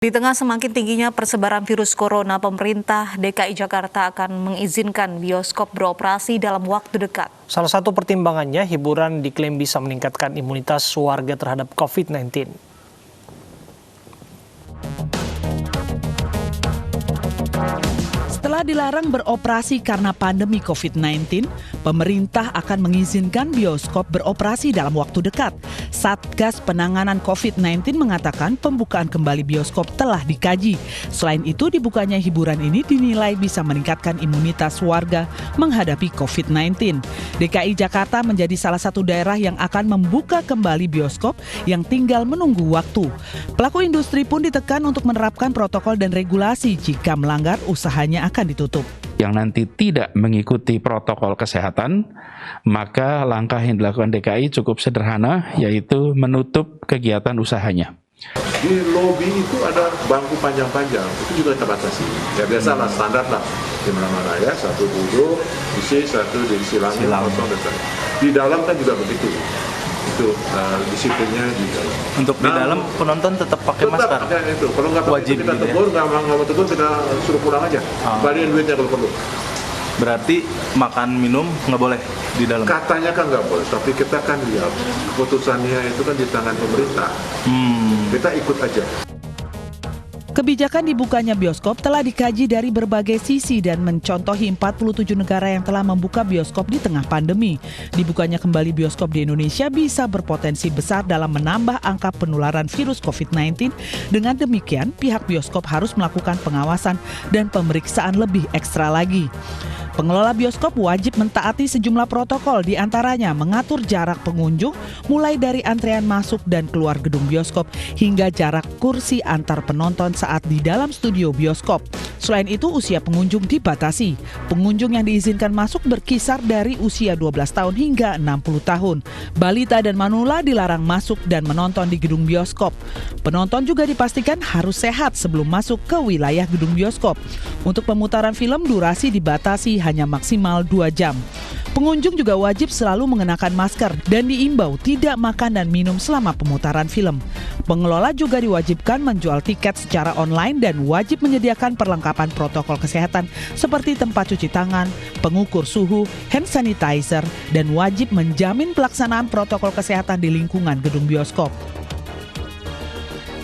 Di tengah semakin tingginya persebaran virus corona, pemerintah DKI Jakarta akan mengizinkan bioskop beroperasi dalam waktu dekat. Salah satu pertimbangannya, hiburan diklaim bisa meningkatkan imunitas warga terhadap COVID-19. Setelah dilarang beroperasi karena pandemi COVID-19, pemerintah akan mengizinkan bioskop beroperasi dalam waktu dekat. Satgas Penanganan COVID-19 mengatakan pembukaan kembali bioskop telah dikaji. Selain itu, dibukanya hiburan ini dinilai bisa meningkatkan imunitas warga menghadapi COVID-19. DKI Jakarta menjadi salah satu daerah yang akan membuka kembali bioskop yang tinggal menunggu waktu. Pelaku industri pun ditekan untuk menerapkan protokol dan regulasi. Jika melanggar, usahanya akan ditutup. Yang nanti tidak mengikuti protokol kesehatan, maka langkah yang dilakukan DKI cukup sederhana, yaitu menutup kegiatan usahanya. Di lobi itu ada bangku panjang-panjang, itu juga kita batasi. Ya biasalah, standar lah. Di mana-mana ya, satu duduk, isi, satu diisi langit, kosong, dan di dalam kan juga begitu. Itu disiplinnya di dalam. Untuk di dalam penonton tetap pakai masker. Tetap itu. Kalau nggak pakai Wajib kita gitu tegur, nggak mau tegur kita suruh pulang aja. Balikin duitnya kalau perlu. Berarti makan minum nggak boleh di dalam. Katanya kan nggak boleh, tapi kita kan lihat keputusannya itu kan di tangan pemerintah. Kita ikut aja. Kebijakan dibukanya bioskop telah dikaji dari berbagai sisi dan mencontohi 47 negara yang telah membuka bioskop di tengah pandemi. Dibukanya kembali bioskop di Indonesia bisa berpotensi besar dalam menambah angka penularan virus COVID-19. Dengan demikian, pihak bioskop harus melakukan pengawasan dan pemeriksaan lebih ekstra lagi. Pengelola bioskop wajib mentaati sejumlah protokol, di antaranya mengatur jarak pengunjung mulai dari antrean masuk dan keluar gedung bioskop hingga jarak kursi antar penonton saat di dalam studio bioskop. Selain itu, usia pengunjung dibatasi. Pengunjung yang diizinkan masuk berkisar dari usia 12 tahun hingga 60 tahun. Balita dan manula dilarang masuk dan menonton di gedung bioskop. Penonton juga dipastikan harus sehat sebelum masuk ke wilayah gedung bioskop. Untuk pemutaran film, durasi dibatasi hanya maksimal 2 jam. Pengunjung juga wajib selalu mengenakan masker dan diimbau tidak makan dan minum selama pemutaran film. Pengelola juga diwajibkan menjual tiket secara online dan wajib menyediakan perlengkapan protokol kesehatan seperti tempat cuci tangan, pengukur suhu, hand sanitizer, dan wajib menjamin pelaksanaan protokol kesehatan di lingkungan gedung bioskop.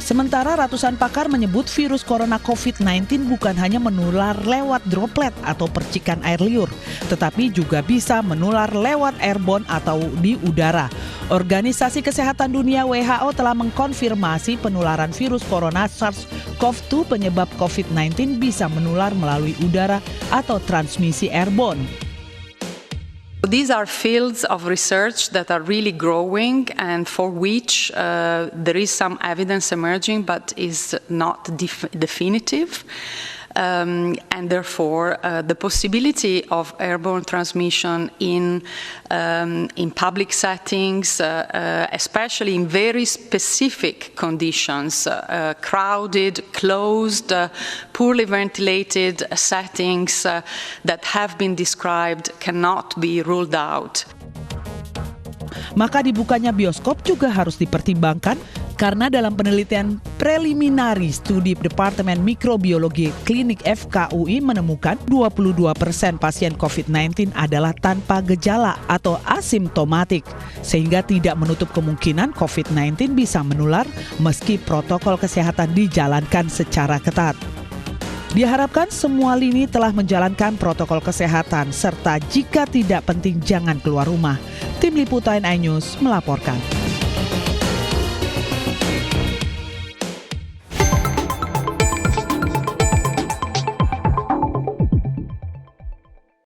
Sementara ratusan pakar menyebut virus corona COVID-19 bukan hanya menular lewat droplet atau percikan air liur, tetapi juga bisa menular lewat airborne atau di udara. Organisasi Kesehatan Dunia WHO telah mengkonfirmasi penularan virus corona SARS-CoV-2 penyebab COVID-19 bisa menular melalui udara atau transmisi airborne. These are fields of research that are really growing and for which there is some evidence emerging but is not definitive. And therefore, the possibility of airborne transmission in public settings, especially in very specific conditions, crowded, closed, poorly ventilated settings that have been described cannot be ruled out. Maka dibukanya bioskop juga harus dipertimbangkan karena dalam penelitian preliminari studi Departemen Mikrobiologi Klinik FKUI menemukan 22% pasien COVID-19 adalah tanpa gejala atau asimptomatik, sehingga tidak menutup kemungkinan COVID-19 bisa menular meski protokol kesehatan dijalankan secara ketat. Diharapkan semua lini telah menjalankan protokol kesehatan serta jika tidak penting jangan keluar rumah. Tim Liputan iNews melaporkan.